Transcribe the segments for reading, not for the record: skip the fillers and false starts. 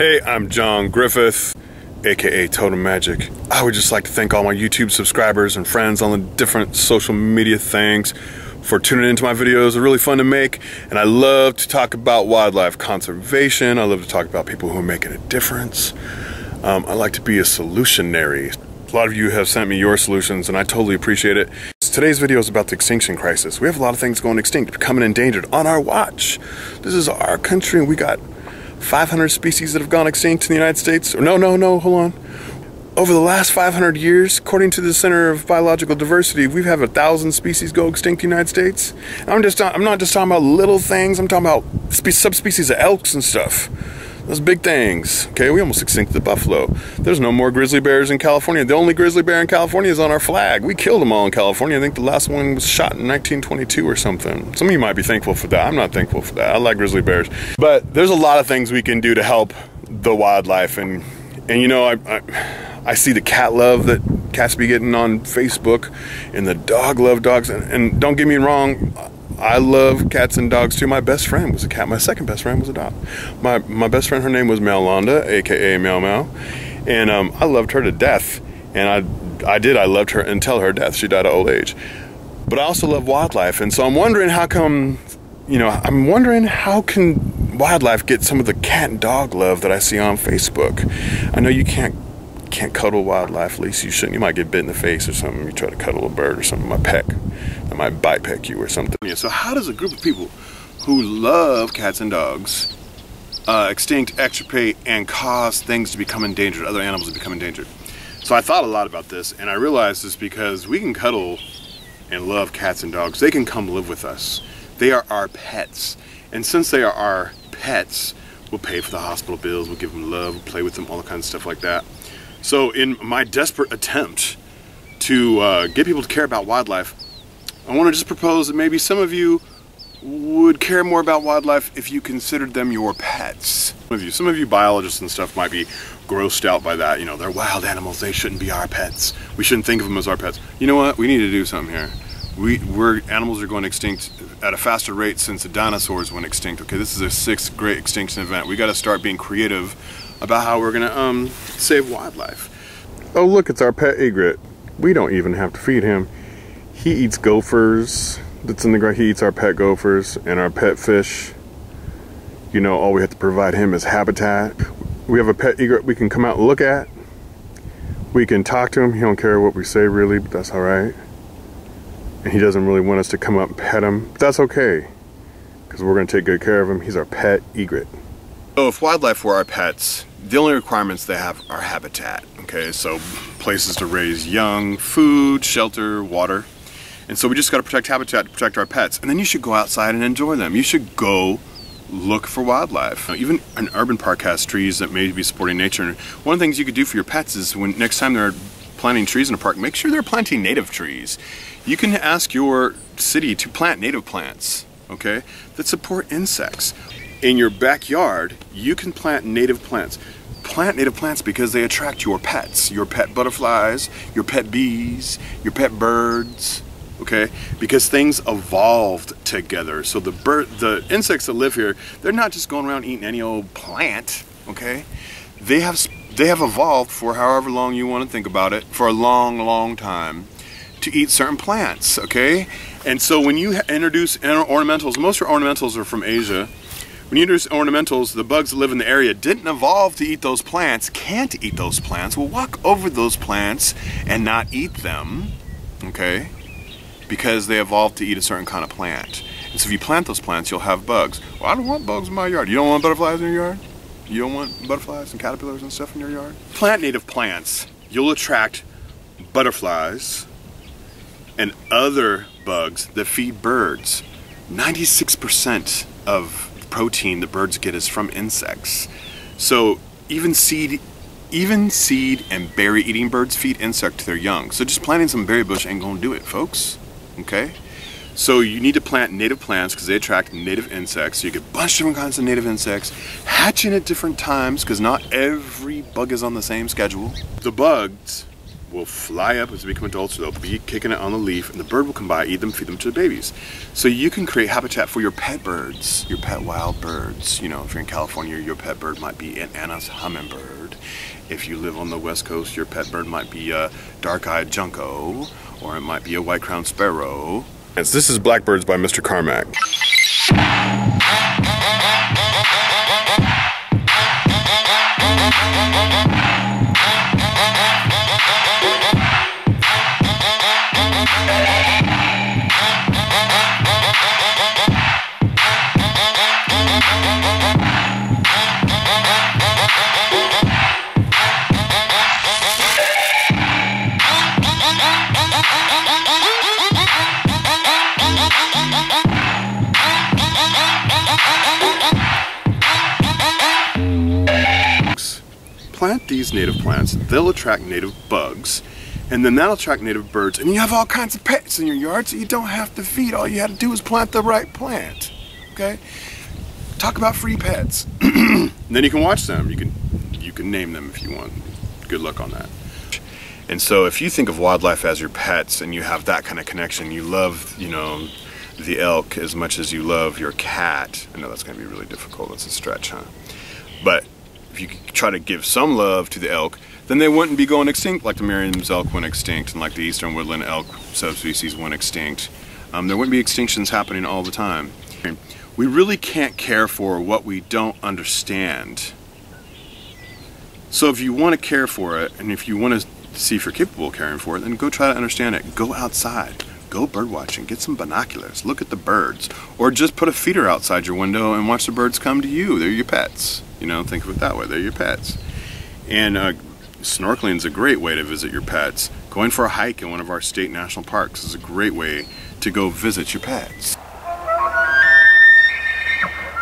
Hey, I'm John Griffith, aka Totem Magic. I would just like to thank all my YouTube subscribers and friends on the different social media things for tuning into my videos. They're really fun to make, and I love to talk about wildlife conservation. I love to talk about people who are making a difference. I like to be a solutionary. A lot of you have sent me your solutions, and I totally appreciate it. Today's video is about the extinction crisis. We have a lot of things going extinct, becoming endangered on our watch. This is our country, and we got 500 species that have gone extinct in the United States. Or no, hold on. Over the last 500 years, according to the Center of Biological Diversity, we've had 1,000 species go extinct in the United States. I'm not just talking about little things. I'm talking about subspecies of elks and stuff. Those big things. Okay, we almost extincted the buffalo. There's no more grizzly bears in California. The only grizzly bear in California is on our flag. We killed them all in California. I think the last one was shot in 1922 or something. Some of you might be thankful for that. I'm not thankful for that. I like grizzly bears. But there's a lot of things we can do to help the wildlife. And you know, I see the cat love that cats be getting on Facebook, and the dog love dogs. And don't get me wrong, I love cats and dogs too. My best friend was a cat. My second best friend was a dog. My best friend, her name was Melonda, aka Meow Meow, and I loved her to death. And I loved her until her death. She died of old age. But I also love wildlife, and so I'm wondering how come, how can wildlife get some of the cat and dog love that I see on Facebook? I know you can't cuddle wildlife, at least you shouldn't. You might get bit in the face or something. You try to cuddle a bird or something, that might bite peck you or something. Yeah, so how does a group of people who love cats and dogs extinct, extirpate, and cause things to become endangered, other animals to become endangered? So I thought a lot about this, and I realized it's because we can cuddle and love cats and dogs. They can come live with us. They are our pets. And since they are our pets, we'll pay for the hospital bills, we'll give them love, we'll play with them, all kinds of stuff like that. So in my desperate attempt to get people to care about wildlife, I want to just propose that maybe some of you would care more about wildlife if you considered them your pets. Some of you biologists and stuff might be grossed out by that. You know, they're wild animals, they shouldn't be our pets. We shouldn't think of them as our pets. You know what? We need to do something here. Animals are going extinct at a faster rate since the dinosaurs went extinct. Okay, this is a 6th great extinction event. We got to start being creative about how we're gonna save wildlife. Oh look, it's our pet egret. We don't even have to feed him. He eats gophers that's in the ground. He eats our pet gophers and our pet fish. You know, all we have to provide him is habitat. We have a pet egret we can come out and look at. We can talk to him. He don't care what we say really, but that's all right. And he doesn't really want us to come up and pet him, but that's okay, because we're gonna take good care of him. He's our pet egret. So if wildlife were our pets, the only requirements they have are habitat, okay? So places to raise young, food, shelter, water. And so we just gotta protect habitat to protect our pets. And then you should go outside and enjoy them. You should go look for wildlife. Even an urban park has trees that may be supporting nature. And one of the things you could do for your pets is when next time they're planting trees in a park, make sure they're planting native trees. You can ask your city to plant native plants, okay, that support insects. In your backyard, you can plant native plants. Plant native plants because they attract your pets, your pet butterflies, your pet bees, your pet birds, okay? Because things evolved together. So the insects that live here, they're not just going around eating any old plant, okay? They have evolved for however long you want to think about it, for a long time, to eat certain plants, okay? And so when you introduce ornamentals, most of your ornamentals are from Asia. When you introduce ornamentals, the bugs that live in the area didn't evolve to eat those plants, can't eat those plants, will walk over those plants and not eat them, okay? Because they evolved to eat a certain kind of plant. And so if you plant those plants, you'll have bugs. Well, I don't want bugs in my yard. You don't want butterflies in your yard? You don't want butterflies and caterpillars and stuff in your yard? Plant native plants. You'll attract butterflies and other bugs that feed birds. 96% of protein that birds get is from insects. So even seed and berry eating birds feed insect to their young. So just planting some berry bush ain't gonna do it, folks, okay? So you need to plant native plants because they attract native insects. So you get a bunch of different kinds of native insects hatching at different times because not every bug is on the same schedule. The bugs will fly up as they become adults, so they'll be kicking it on the leaf, and the bird will come by, eat them, feed them to the babies. So you can create habitat for your pet birds, your pet wild birds. You know, if you're in California, your pet bird might be an Anna's hummingbird. If you live on the West Coast, your pet bird might be a dark-eyed junco, or it might be a white-crowned sparrow. And this is Blackbirds by Mr. Carmack. Plant these native plants, they'll attract native bugs, and then that'll attract native birds, and you have all kinds of pets in your yard, so you don't have to feed. All you have to do is plant the right plant, okay? Talk about free pets. Then you can watch them, you can name them if you want. Good luck on that. And so if you think of wildlife as your pets and you have that kind of connection, you love, you know, the elk as much as you love your cat. I know that's gonna be really difficult, that's a stretch, huh? But if you try to give some love to the elk, then they wouldn't be going extinct like the Merriam's elk went extinct and like the eastern woodland elk subspecies went extinct. There wouldn't be extinctions happening all the time. We really can't care for what we don't understand. So if you want to care for it, and if you want to see if you're capable of caring for it, then go try to understand it. Go outside. Go bird watching. Get some binoculars. Look at the birds. Or just put a feeder outside your window and watch the birds come to you. They're your pets. You know, think of it that way. They're your pets. And snorkeling is a great way to visit your pets. Going for a hike in one of our state national parks is a great way to go visit your pets.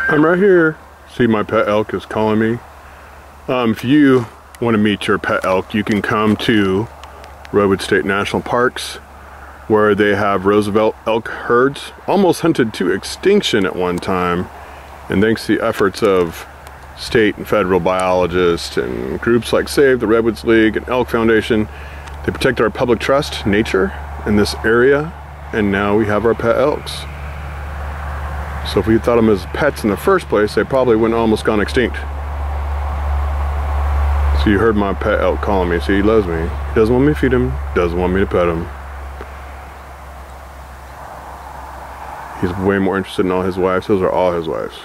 I'm right here. See, my pet elk is calling me. If you want to meet your pet elk, you can come to Redwood State National Parks, where they have Roosevelt elk herds, almost hunted to extinction at one time. And thanks to the efforts of state and federal biologists and groups like SAVE, the Redwoods League, and Elk Foundation, they protect our public trust, nature, in this area, and now we have our pet elks. So if we thought them as pets in the first place, they probably wouldn't almost gone extinct. So you heard my pet elk calling me. See, he loves me. He doesn't want me to feed him, doesn't want me to pet him. He's way more interested in all his wives. Those are all his wives.